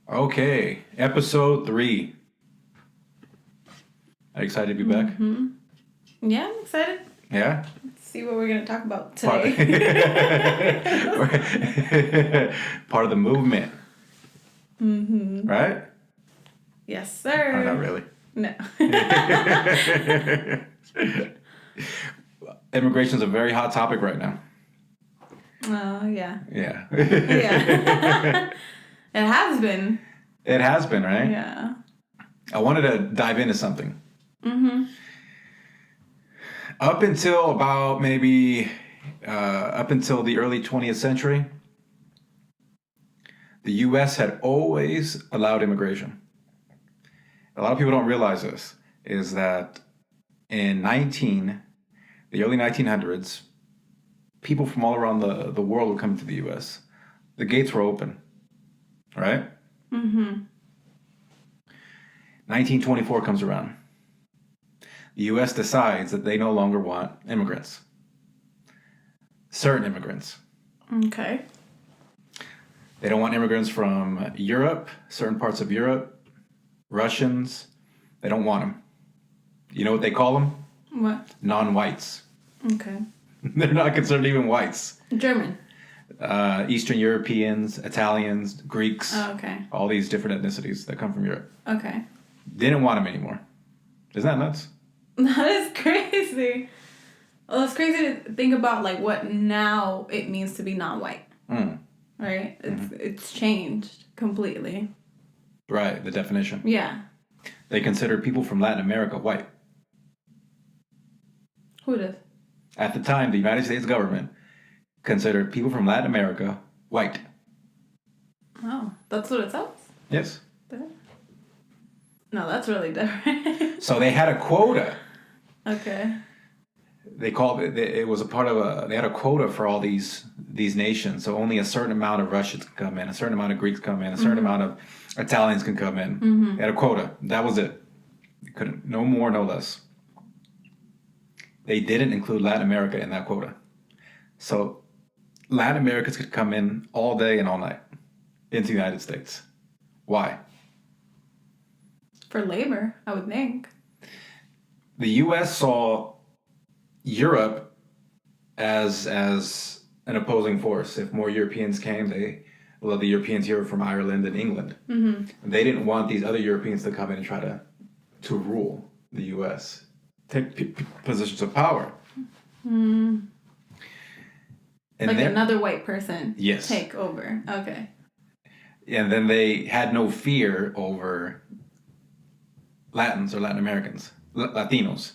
Okay, episode 3. Are you excited to be back? Mm-hmm. Yeah, I'm excited. Yeah? Let's see what we're going to talk about today. Part of the movement. Mm-hmm. Right? Yes, sir. Oh, not really. No. Immigration is a very hot topic right now. Oh, yeah. Yeah. Yeah. It has been. It has been, right? Yeah. I wanted to dive into something. Mm-hmm. Up until about maybe, up until the early 20th century, the U.S. had always allowed immigration. A lot of people don't realize this, is that in the early 1900s, people from all around the world would come to the U.S. The gates were open, right? Mm-hmm. 1924 comes around. The U.S. decides that they no longer want immigrants. Certain immigrants. Okay. They don't want immigrants from Europe, certain parts of Europe, Russians. They don't want them. You know what they call them? What? Non-whites. Okay. They're not considered even whites. German. Eastern Europeans, Italians, Greeks. Oh, okay. All these different ethnicities that come from Europe. Okay. Didn't want them anymore. Isn't that nuts? That is crazy. Well, it's crazy to think about like what now it means to be non-white. Mm. Right? It's changed completely. Right, the definition. Yeah. They consider people from Latin America white. Who does? At the time, the United States government considered people from Latin America white. Oh, that's what it says? Yes. No, that's really different. So they had a quota. Okay. They called it was a part of they had a quota for all these nations. So only a certain amount of Russians can come in, a certain amount of Greeks come in, a certain amount of Italians can come in. Mm-hmm. They had a quota. That was it. They couldn't, no more, no less. They didn't include Latin America in that quota. So Latin Americans could come in all day and all night into the United States. Why? For labor, I would think. The U.S. saw Europe as an opposing force. If more Europeans came, they love the Europeans here from Ireland and England. Mm-hmm. They didn't want these other Europeans to come in and try to rule the U.S., take positions of power. Mm. And like then, another white person yes, take over. Okay. And then they had no fear over Latins or Latin Americans, Latinos.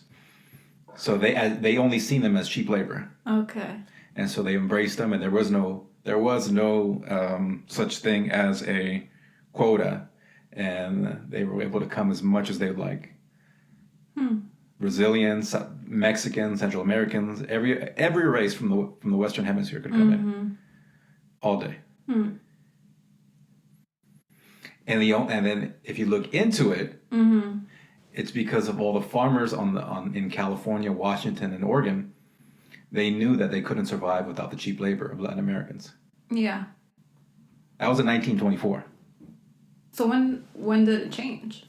So they only seen them as cheap labor. Okay. And so they embraced them, and there was no such thing as a quota, and they were able to come as much as they would like. Brazilians, Mexicans, Central Americans, every race from the Western Hemisphere could come in all day. And then if you look into it, it's because of all the farmers in California, Washington, and Oregon. They knew that they couldn't survive without the cheap labor of Latin Americans. Yeah. That was in 1924. So when did it change?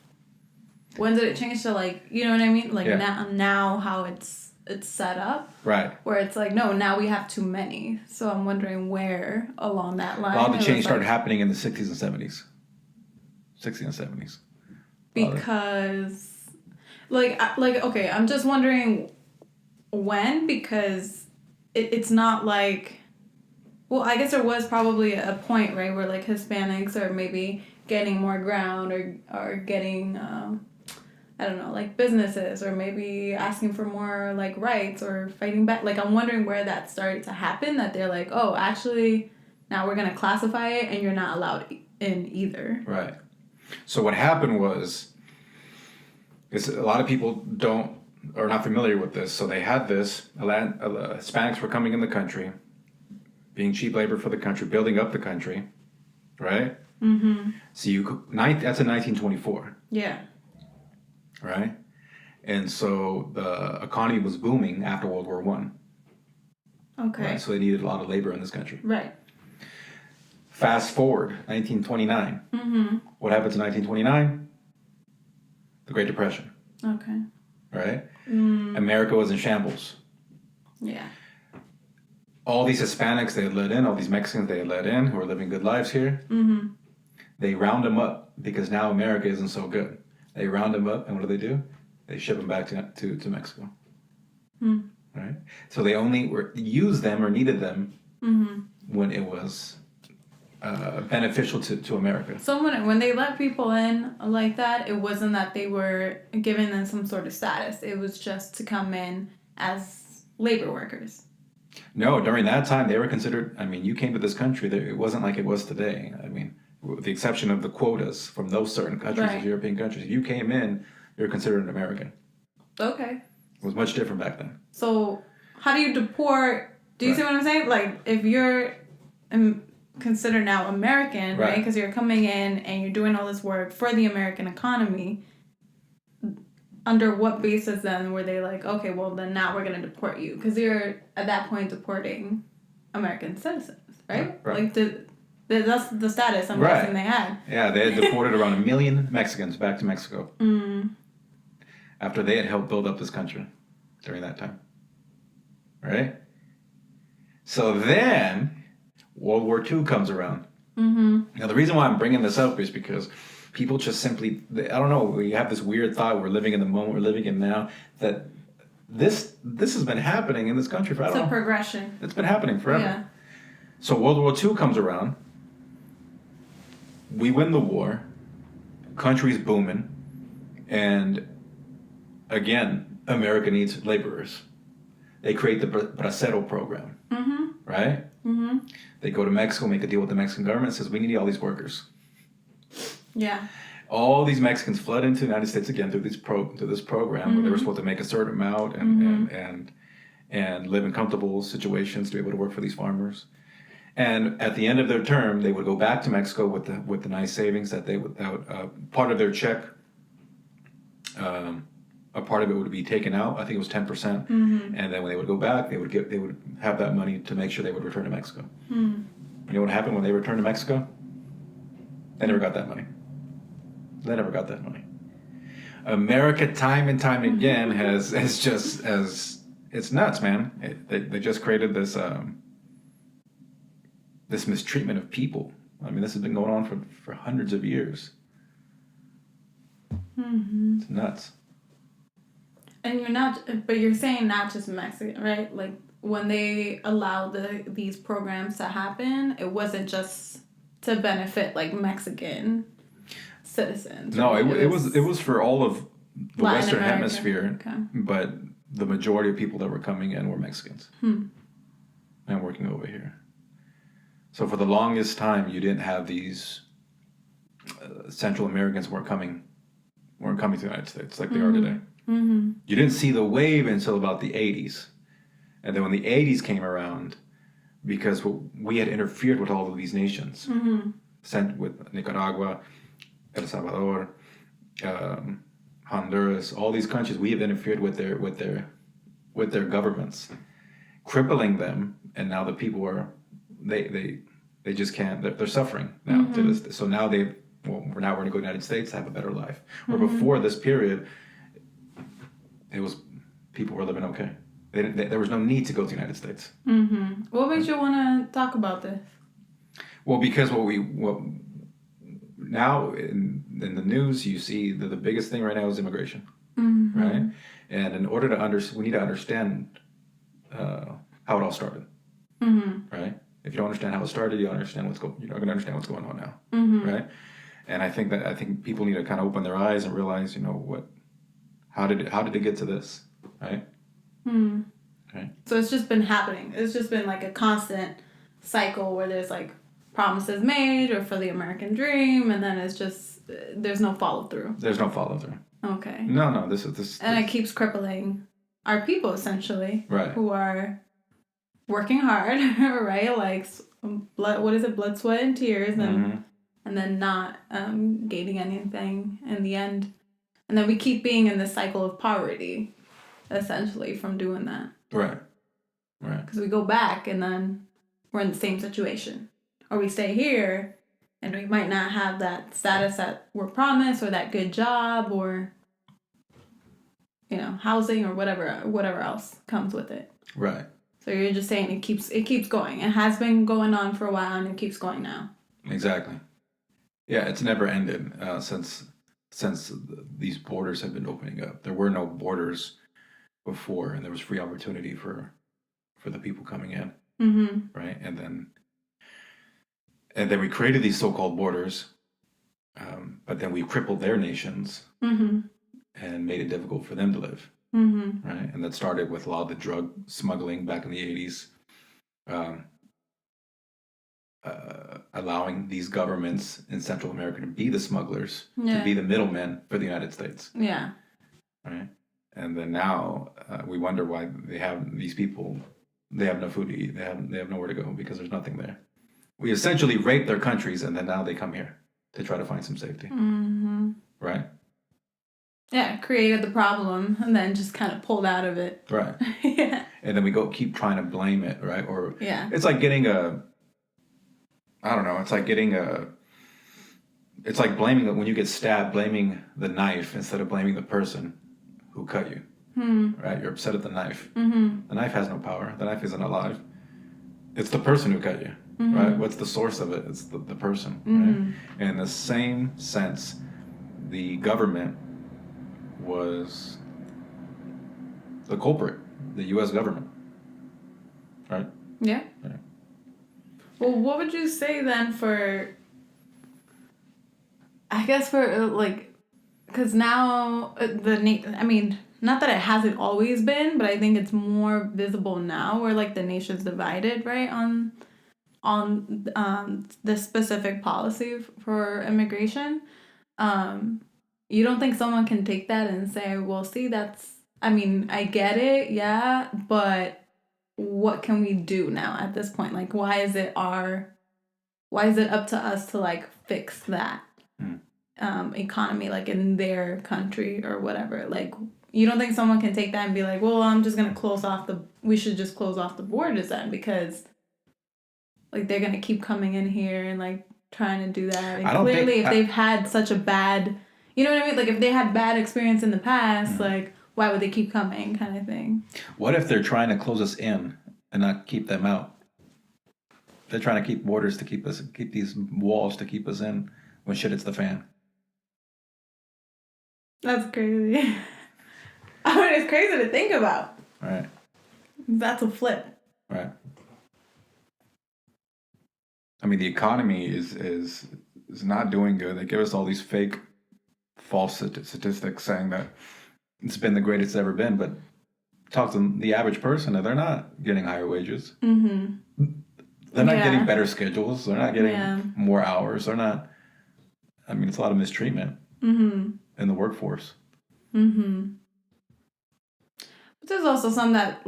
When did it change to like, you know what I mean? Like now how it's set up. Right. Where it's like, no, now we have too many. So I'm wondering where along that line. A lot of the change started happening in the 60s and 70s. 60s and 70s. Because, like, okay, I'm just wondering when, because it's not like, well, I guess there was probably a point, right, where, like, Hispanics are maybe getting more ground or getting, I don't know, like, businesses, or maybe asking for more, like, rights or fighting back. Like, I'm wondering where that started to happen, that they're like, oh, actually, now we're going to classify it, and you're not allowed in either. Right. So what happened was, a lot of people are not familiar with this. So they had this, Hispanics were coming in the country, being cheap labor for the country, building up the country, right? Mm-hmm. So that's in 1924. Yeah. Right? And so the economy was booming after World War I. Okay. Right? So they needed a lot of labor in this country. Right. Fast forward, 1929. Mm-hmm. What happens in 1929? The Great Depression. Okay. Right? America was in shambles. Yeah. All these Hispanics they had let in, all these Mexicans they had let in, who are living good lives here, they round them up because now America isn't so good. They round them up, and what do? They ship them back to Mexico. Right? So they only used them or needed them when it was beneficial to America. So when they let people in like that, it wasn't that they were giving them some sort of status. It was just to come in as labor workers. No, during that time, they were considered, I mean, you came to this country, it wasn't like it was today. I mean, with the exception of the quotas from those certain countries, Right. those European countries, if you came in, you're considered an American. Okay. It was much different back then. So how do you deport? Do you Right. see what I'm saying? Like, if you're considered now American, right? Because you're coming in and you're doing all this work for the American economy, under what basis then were they like, okay, well, then now we're going to deport you? Because you're, at that point, deporting American citizens, right? Right. Like, that's the status I'm guessing they had. Yeah, they had deported around 1 million Mexicans back to Mexico. After they had helped build up this country during that time. Right? So then, World War II comes around. Now, the reason why I'm bringing this up is because people just simply, I don't know, we have this weird thought, we're living in the moment, we're living in now, that this has been happening in this country for, I don't know. It's a progression. It's been happening forever. Yeah. So World War II comes around. We win the war. Country's booming. And again, America needs laborers. They create the Bracero program. Right? They go to Mexico, make a deal with the Mexican government, says, we need all these workers. Yeah. All these Mexicans flood into the United States again through this program where they were supposed to make a certain amount and live in comfortable situations to be able to work for these farmers. And at the end of their term, they would go back to Mexico with the nice savings that they would part of their check. A part of it would be taken out. I think it was 10%, and then when they would go back, they would have that money to make sure they would return to Mexico. You know what happened when they returned to Mexico? They never got that money. They never got that money. America, time and time again, has just it's nuts, man. They just created this this mistreatment of people. I mean, this has been going on for hundreds of years. It's nuts. And you're saying not just Mexican, right? Like, when they allowed these programs to happen, it wasn't just to benefit, like, Mexican citizens. No, right? it was for all of the Latin Western America. Hemisphere, Okay. but the majority of people that were coming in were Mexicans and working over here. So for the longest time, you didn't have these Central Americans weren't coming to the United States like they are today. You didn't see the wave until about the 80s. And then when the 80s came around, because we had interfered with all of these nations, sent with Nicaragua, El Salvador, Honduras, all these countries, we have interfered with their governments, crippling them, and now the people are they just can't. They're suffering now to this. So now we're going to go to the United States to have a better life. Where before this period, it was people were living okay. There was no need to go to the United States. What made you want to talk about this? Well, because now in the news you see that the biggest thing right now is immigration, right? And in order to we need to understand how it all started, right? If you don't understand how it started, you're not going to understand what's going on now, right? And I think people need to kind of open their eyes and realize, how did it get to this, right? Right. So it's just been happening. It's just been like a constant cycle where there's like promises made or for the American dream, and then it's just there's no follow through. There's no follow through. Okay. No. This. And it keeps crippling our people essentially, right? Who are working hard, right? Like blood, sweat, and tears, and then not gaining anything in the end, and then we keep being in this cycle of poverty, essentially, from doing that. Right. Because we go back and then we're in the same situation. or we stay here, and we might not have that status that we're promised, or that good job, or housing, or whatever else comes with it. Right. So you're just saying it keeps going. It has been going on for a while, and it keeps going now. Exactly. Yeah, it's never ended since these borders have been opening up. There were no borders before, and there was free opportunity for the people coming in. Mm-hmm. Right, and then we created these so-called borders, but then we crippled their nations Mm-hmm. and made it difficult for them to live. Mm-hmm. Right, and that started with a lot of the drug smuggling back in the 80s, allowing these governments in Central America to be the smugglers, to be the middlemen for the United States. Yeah. Right, and then now we wonder why they have these people. They have no food to eat. They have nowhere to go because there's nothing there. We essentially rape their countries, and then now they come here to try to find some safety. Mm-hmm. Right? Yeah, created the problem and then just kind of pulled out of it. Right. Yeah. And then we keep trying to blame it, right? Or yeah. It's like getting it's like blaming when you get stabbed, blaming the knife instead of blaming the person who cut you. Right? You're upset at the knife. Mm-hmm. The knife has no power. The knife isn't alive. It's the person who cut you. Right? What's the source of it? It's the person. Right? And in the same sense, the government was the culprit, the U.S. government. Right? Yeah. Well, what would you say then for, I guess because now not that it hasn't always been, but I think it's more visible now where the nation's divided, right, on this specific policy for immigration. You don't think someone can take that and say, well, see, I get it, yeah, but what can we do now at this point? Why is it up to us to fix that economy in their country or whatever? You don't think someone can take that and be like, well, I'm just gonna we should just close off the borders then, because they're gonna keep coming in here and trying to do that. And clearly if they've had such a bad, you know what I mean? If they had bad experience in the past, why would they keep coming, kind of thing? What if they're trying to close us in and not keep them out? They're trying to keep borders to keep these walls to keep us in when shit hits the fan. That's crazy. It's crazy to think about. Right. That's a flip. Right. The economy is not doing good. They give us all these fake, false statistics saying that it's been the greatest it's ever been, but talk to the average person, and they're not getting higher wages. Mm-hmm. They're not getting better schedules. They're not getting more hours. They're not. It's a lot of mistreatment in the workforce. Mm-hmm. But there's also some that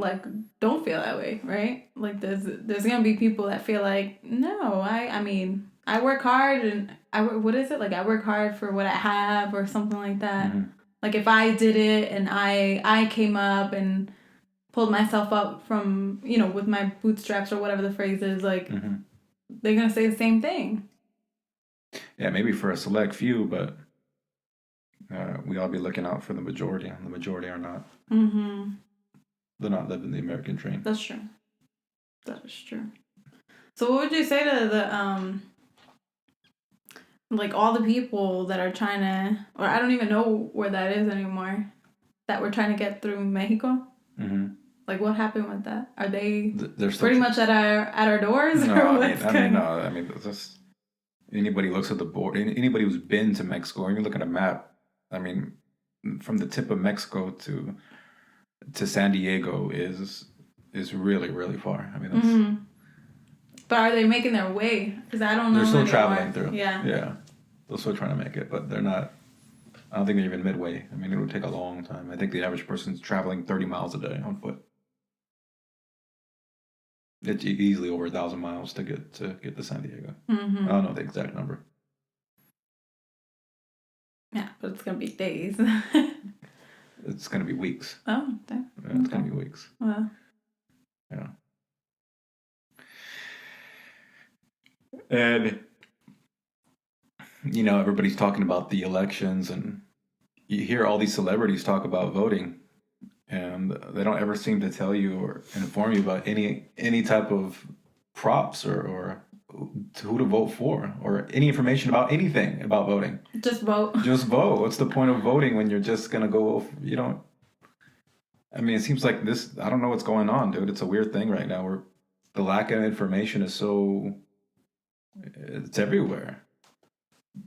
don't feel that way, right? There's gonna be people that feel no, I work hard and I work hard for what I have or something like that. Mm-hmm. If I did it and I came up and pulled myself up from, with my bootstraps or whatever the phrase is, they're gonna say the same thing. Yeah, maybe for a select few, but we all be looking out for the majority, and the majority are not. Mm-hmm. They're not living the American dream. That's true. That is true. So what would you say to the all the people that are trying to, or I don't even know where that is anymore, that we're trying to get through Mexico? Mm-hmm. What happened with that? Are they pretty much at our doors? No, or just anybody looks at the border. Anybody who's been to Mexico, or even look at a map. From the tip of Mexico to San Diego is really, really far. That's. Mm-hmm. But are they making their way? Because I don't know. They're still anymore. traveling through. Yeah. Yeah. They're still trying to make it, but they're not. I don't think they're even midway. It would take a long time. I think the average person's traveling 30 miles a day on foot. It's easily over 1,000 miles to get to San Diego. Mm-hmm. I don't know the exact number. Yeah, but it's gonna be days. It's gonna be weeks. Oh, okay. Yeah, it's gonna be weeks. Well. Yeah. And, everybody's talking about the elections, and you hear all these celebrities talk about voting, and they don't ever seem to tell you or inform you about any type of props or who to vote for or any information about anything about voting. Just vote. Just vote. What's the point of voting when you're just going to go, it seems like this, I don't know what's going on, dude. It's a weird thing right now where the lack of information is it's everywhere.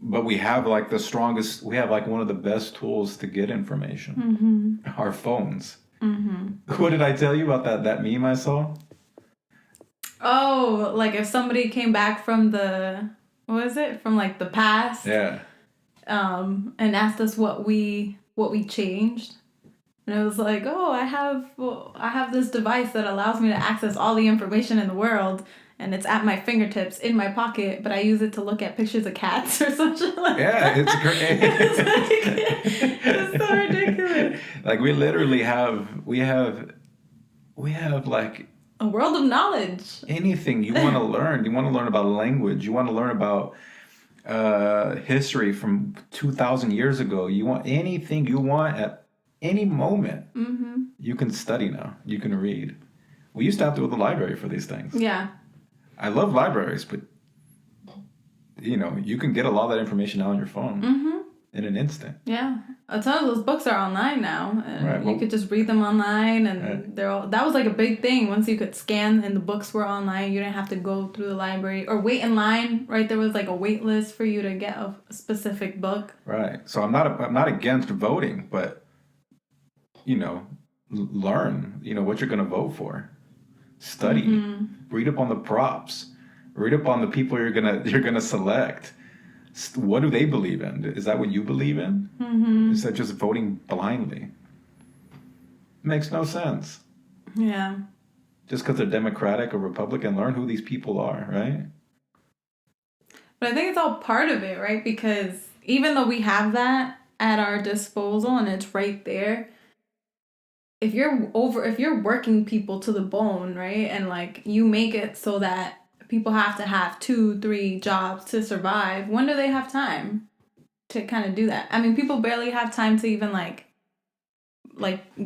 But we have like one of the best tools to get information. Mm-hmm. Our phones. Mm-hmm. What did I tell you about that meme I saw? Oh, like if somebody came back from from like the past. Yeah. And asked us what we changed. And it was like, oh, I have this device that allows me to access all the information in the world, and it's at my fingertips in my pocket, but I use it to look at pictures of cats or something like that. Yeah, it's great. It's so ridiculous. Like we literally have like a world of knowledge. Anything you want to learn. You want to learn about language. You want to learn about history from 2,000 years ago. You want anything you want at any moment. Mm-hmm. You can study now. You can read. We used to have to go to the library for these things. Yeah. I love libraries, but you can get a lot of that information now on your phone in an instant. Yeah. A ton of those books are online now. And you could just read them online, and that was like a big thing. Once you could scan and the books were online, you didn't have to go through the library or wait in line, right? There was like a wait list for you to get a specific book. Right. So I'm not against voting, but learn, what you're going to vote for. Study. Mm-hmm. Read up on the props. Read up on the people you're gonna select. What do they believe in? Is that what you believe in? Mm-hmm. Is that just voting blindly? Makes no sense. Yeah. Just because they're Democratic or Republican, learn who these people are, right? But I think it's all part of it, right? Because even though we have that at our disposal and it's right there, if you're working people to the bone, right? And like you make it so that people have to have 2-3 jobs to survive, when do they have time to kind of do that? I mean, people barely have time to even like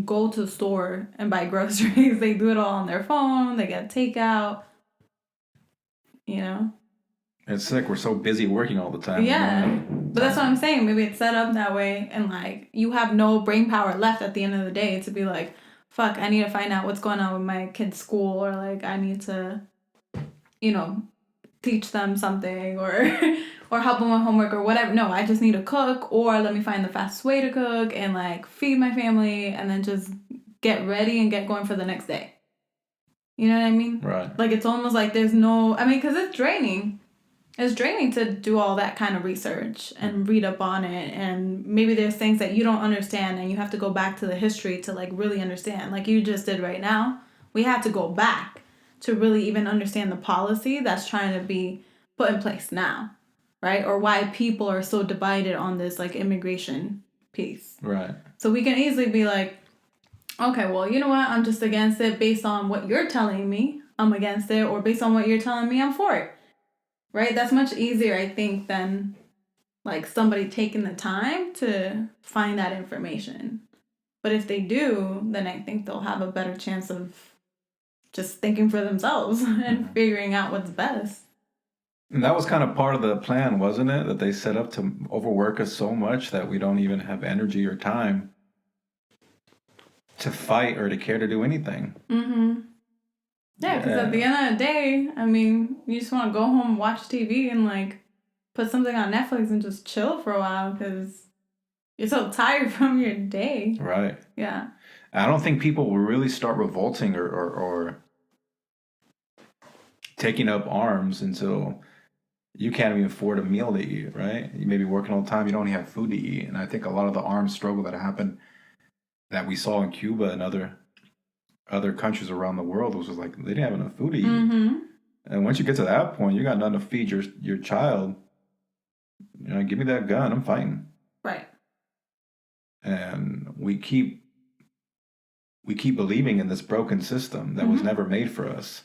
go to the store and buy groceries. They do it all on their phone. They get takeout. It's sick. We're so busy working all the time. Yeah. But that's what I'm saying. Maybe it's set up that way, and like you have no brain power left at the end of the day to be like, fuck, I need to find out what's going on with my kid's school, or like I need to, teach them something or help them with homework or whatever. No, I just need to cook, or let me find the fastest way to cook and like feed my family and then just get ready and get going for the next day. You know what I mean? Right. Like it's almost like there's no, because it's draining. It's draining to do all that kind of research and read up on it, and maybe there's things that you don't understand and you have to go back to the history to like really understand, like you just did right now. We have to go back to really even understand the policy that's trying to be put in place now, right? Or why people are so divided on this like immigration piece. Right. So we can easily be like, okay, well, you know what? I'm just against it based on what you're telling me. I'm against it, or based on what you're telling me, I'm for it. Right? That's much easier, I think, than like somebody taking the time to find that information. But if they do, then I think they'll have a better chance of just thinking for themselves and figuring out what's best. And that was kind of part of the plan, wasn't it? That they set up to overwork us so much that we don't even have energy or time to fight or to care to do anything. Mm-hmm. Yeah, because at the end of the day, you just want to go home and watch TV and like put something on Netflix and just chill for a while because you're so tired from your day. Right. Yeah. I don't think people will really start revolting or taking up arms until you can't even afford a meal to eat, right? You may be working all the time, you don't even have food to eat. And I think a lot of the armed struggle that happened that we saw in Cuba and other countries around the world was just like they didn't have enough food to eat. Mm-hmm. And once you get to that point, you got nothing to feed your child. Give me that gun, I'm fighting. Right. And we keep believing in this broken system that was never made for us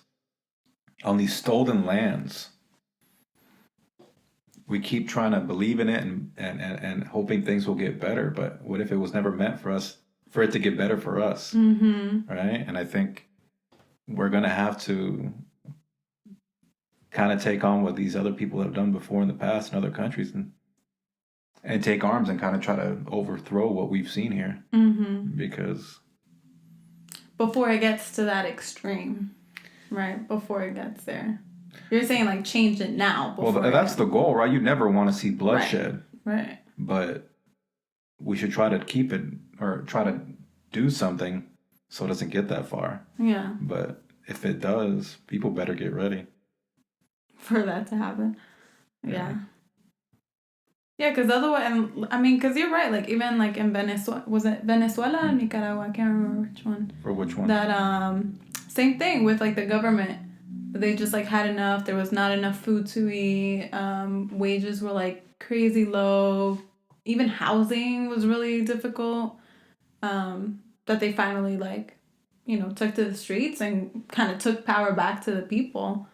on these stolen lands. we keep trying to believe in it and hoping things will get better. But what if it was never meant for it to get better for us? Mm-hmm. Right? And I think we're going to have to kind of take on what these other people have done before in the past in other countries and take arms and kind of try to overthrow what we've seen here. Mm-hmm. Because before it gets to that extreme, right? Before it gets there. You're saying like change it now. Well, that's the goal, right? You never want to see bloodshed. Right. But we should try to keep it or try to do something so it doesn't get that far. Yeah. But if it does, people better get ready. For that to happen. Yeah. Yeah, because otherwise, I mean, because you're right. Like, even like in Venezuela, was it Venezuela or Nicaragua? I can't remember which one. For which one? That, same thing with like the government. They just like had enough. There was not enough food to eat. Wages were like crazy low. Even housing was really difficult. That they finally like, took to the streets and kind of took power back to the people.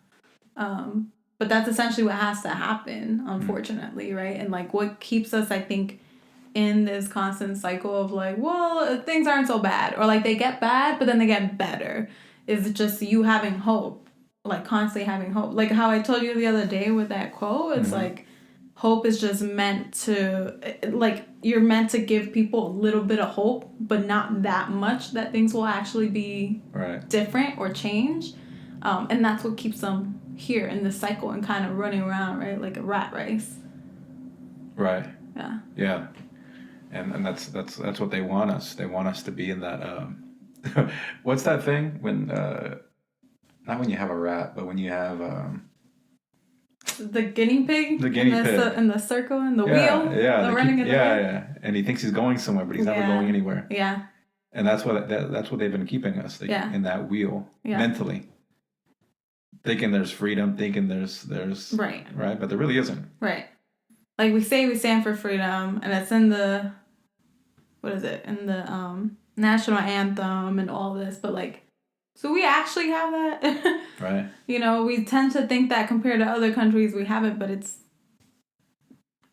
But that's essentially what has to happen, unfortunately, right? And like what keeps us, I think, in this constant cycle of like, well, things aren't so bad, or like they get bad, but then they get better, is just you having hope, like constantly having hope. Like how I told you the other day with that quote, it's like hope is just meant to, like, you're meant to give people a little bit of hope, but not that much that things will actually be different or change. And that's what keeps them here in this cycle and kind of running around, right? Like a rat race. Right. Yeah. Yeah. And that's what they want us. They want us to be in that, what's that thing when, not when you have a rat, but when you have, the guinea pig? The guinea pig. In the circle, in the wheel? Yeah. Running in the wheel? Yeah. And he thinks he's going somewhere, but he's never going anywhere. Yeah. And that's what they've been keeping us in that wheel mentally. Thinking there's freedom, thinking there's right, but there really isn't. Right. Like we say we stand for freedom, and it's in the, what is it? In the national anthem and all this, but like, so we actually have that? Right. We tend to think that compared to other countries we have it, but it's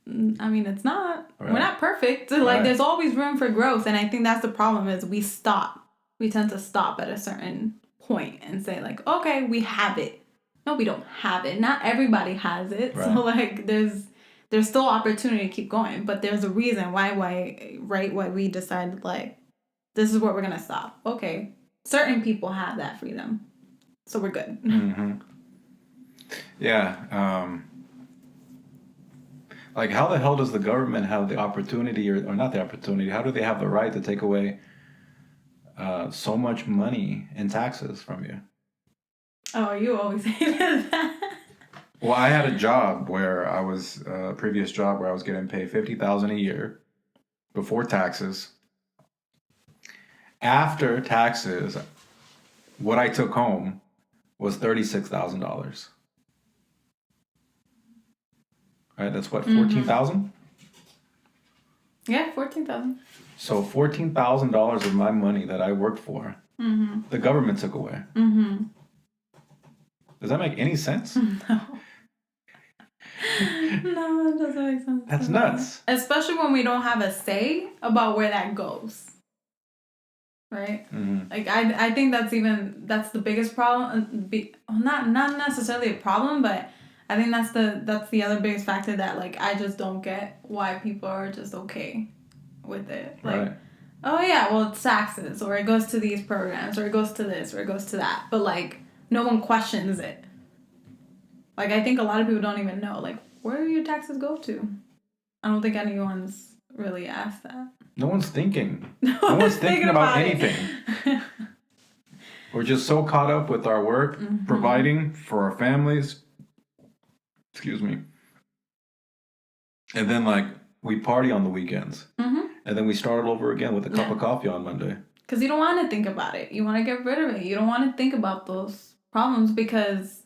not. Right. We're not perfect. Like there's always room for growth, and I think that's the problem is we stop. We tend to stop at a certain point and say like, okay, we have it. No, we don't have it. Not everybody has it. Right. So like there's still opportunity to keep going, but there's a reason why we decided like this is where we're gonna stop. Okay, certain people have that freedom, so we're good. Mm-hmm. Yeah. Like how the hell does the government have the opportunity or not the opportunity? How do they have the right to take away so much money in taxes from you? Oh, you always hated that. Well, I had a job where I was previous job where I was getting paid $50,000 a year before taxes. After taxes, what I took home was $36,000. Right, that's what, 14,000? Yeah, 14,000. So $14,000 of my money that I worked for, the government took away. Mm-hmm. Does that make any sense? No. No, it doesn't make sense. That's nuts. Especially when we don't have a say about where that goes. Right? Mm-hmm. Like, I think that's the biggest problem. Not necessarily a problem, but I think that's the other biggest factor that, like, I just don't get why people are just okay with it. Like, oh yeah, well, it's taxes, or it goes to these programs, or it goes to this, or it goes to that. But, like, no one questions it. Like, I think a lot of people don't even know, like, where do your taxes go to? I don't think anyone's really asked that. No one's thinking. No one's thinking about anything. We're just so caught up with our work, providing for our families. Excuse me. And then, like, we party on the weekends. Mm-hmm. And then we start all over again with a cup of coffee on Monday. Because you don't want to think about it. You want to get rid of it. You don't want to think about those problems because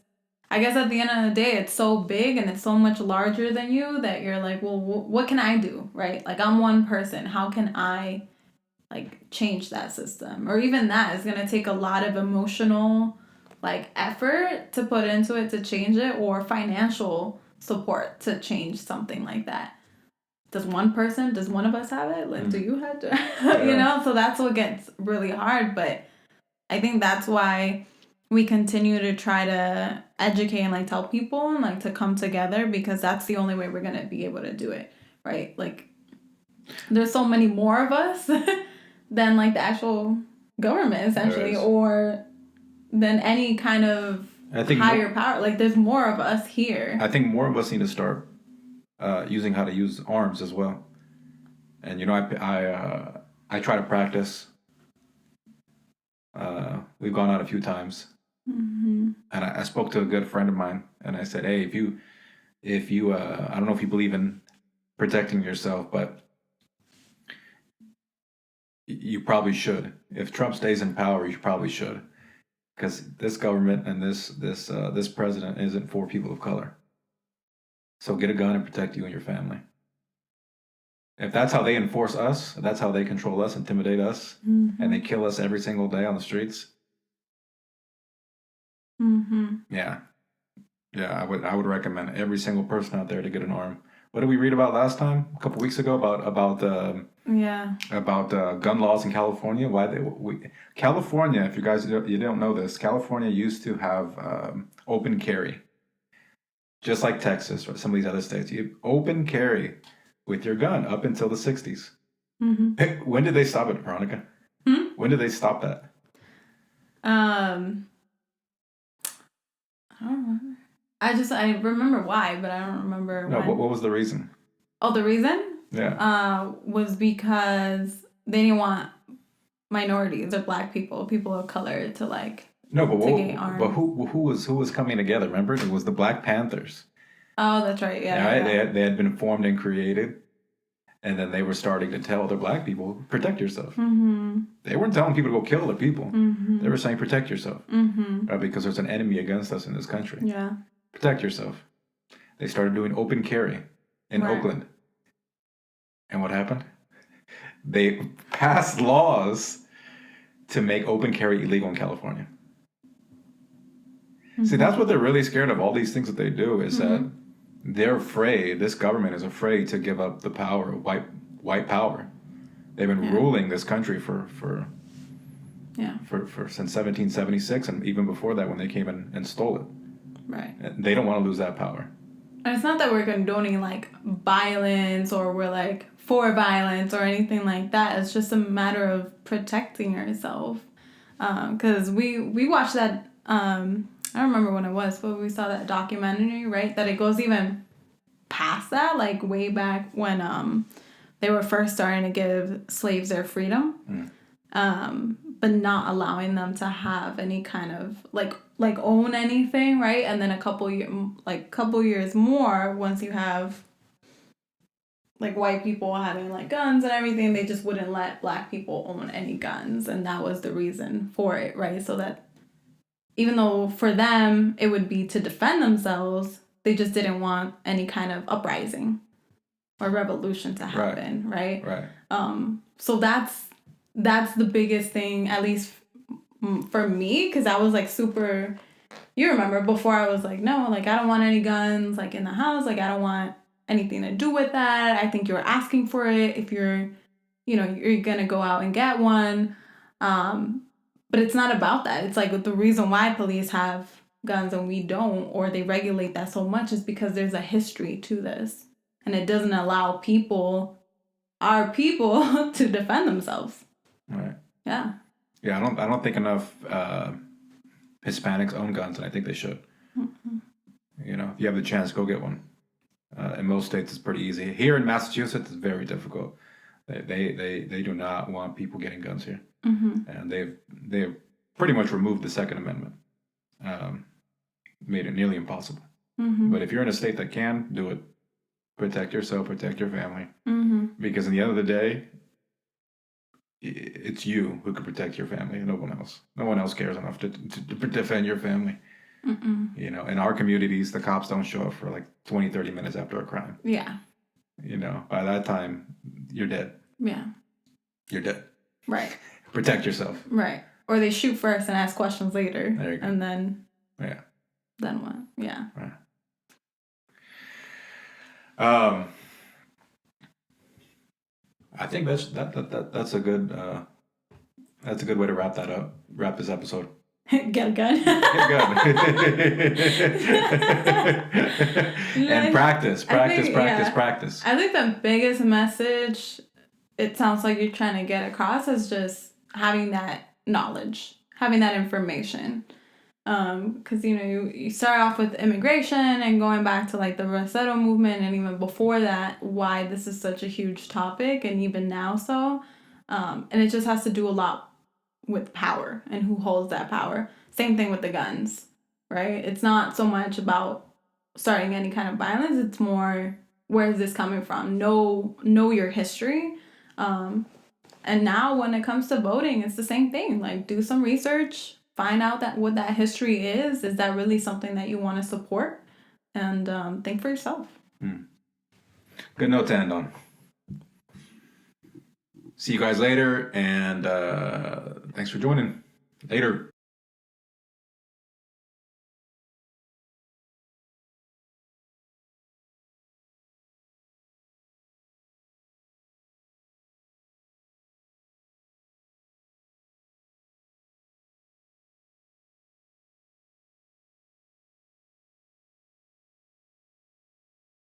I guess at the end of the day, it's so big and it's so much larger than you that you're like, well, what can I do, right? Like, I'm one person. How can I, like, change that system? Or even that is going to take a lot of emotional, like, effort to put into it to change it, or financial support to change something like that. Does one of us have it? Like, do you have to, you know? So that's what gets really hard. But I think that's why we continue to try to educate and like tell people and like to come together, because that's the only way we're going to be able to do it. Right? Like, there's so many more of us than like the actual government, essentially, or than any kind of higher power. Like, there's more of us here. I think more of us need to start using how to use arms as well. And you know, I try to practice. We've gone out a few times, and I spoke to a good friend of mine, and I said, "Hey, if you, I don't know if you believe in protecting yourself, but you probably should. If Trump stays in power, you probably should, because this government and this president isn't for people of color. So get a gun and protect you and your family. If that's how they enforce us, if that's how they control us, intimidate us, and they kill us every single day on the streets, yeah, I would recommend every single person out there to get an arm. What did we read about last time? A couple weeks ago about gun laws in California. California, if you guys you don't know this, California used to have open carry, just like Texas or some of these other states. You open carry with your gun up until the 60s. When did they stop it, Veronica? When did they stop that? I don't remember. I remember why, but I don't remember. No, what was the reason? Oh, the reason? Yeah. Was because they didn't want minorities or black people of color to like. No, but who was coming together? Remember, it was the Black Panthers. Oh, that's right. Yeah. They had been formed and created, and then they were starting to tell other black people, protect yourself. They weren't telling people to go kill other people. They were saying, protect yourself, because there's an enemy against us in this country. Yeah. Protect yourself. They started doing open carry in Oakland. And what happened? They passed laws to make open carry illegal in California. See, that's what they're really scared of. All these things that they do is that they're afraid, this government is afraid to give up the power of white power. They've been ruling this country for since 1776, and even before that when they came in and stole it. Right. And they don't want to lose that power. And it's not that we're condoning like violence or we're like for violence or anything like that. It's just a matter of protecting yourself. Because we watched that, I don't remember when it was, but we saw that documentary, right? That it goes even past that, like way back when they were first starting to give slaves their freedom, but not allowing them to have any kind of like own anything, right? And then a couple years more, once you have like white people having like guns and everything, they just wouldn't let black people own any guns, and that was the reason for it, right? So that even though for them it would be to defend themselves, they just didn't want any kind of uprising or revolution to happen, right? Right. So that's the biggest thing, at least for me, because I was like super. You remember before I was like, no, like I don't want any guns like in the house. Like I don't want anything to do with that. I think you're asking for it if you're gonna go out and get one. But it's not about that. It's like the reason why police have guns and we don't, or they regulate that so much, is because there's a history to this. And it doesn't allow our people, to defend themselves. Right. Yeah. Yeah, I don't think enough Hispanics own guns, and I think they should. You know, if you have the chance, go get one. In most states, it's pretty easy. Here in Massachusetts, it's very difficult. They do not want people getting guns here, and they've pretty much removed the Second Amendment, made it nearly impossible. But if you're in a state that can do it, protect yourself, protect your family, because in the end of the day, it's you who can protect your family, no one else. No one else cares enough to defend your family. You know, in our communities, the cops don't show up for like 20, 30 minutes after a crime. Yeah. You know, by that time, you're dead. Yeah. You're dead. Right. Protect yourself. Right. Or they shoot first and ask questions later. There you go. And then... Yeah. Then what? Yeah. Right. I think that's a good way to wrap that up. Wrap this episode. Get a gun. Get and practice. I think the biggest message it sounds like you're trying to get across is just having that knowledge, having that information. Because you start off with immigration and going back to like the Rosetta movement, and even before that, why this is such a huge topic, and even now so. And it just has to do a lot with power and who holds that power. Same thing with the guns, right? It's not so much about starting any kind of violence. It's more, where is this coming from? Know your history. And now when it comes to voting, it's the same thing. Like, do some research, find out what that history is. Is that really something that you want to support? And think for yourself. Good note to end on. See you guys later, and thanks for joining. Later.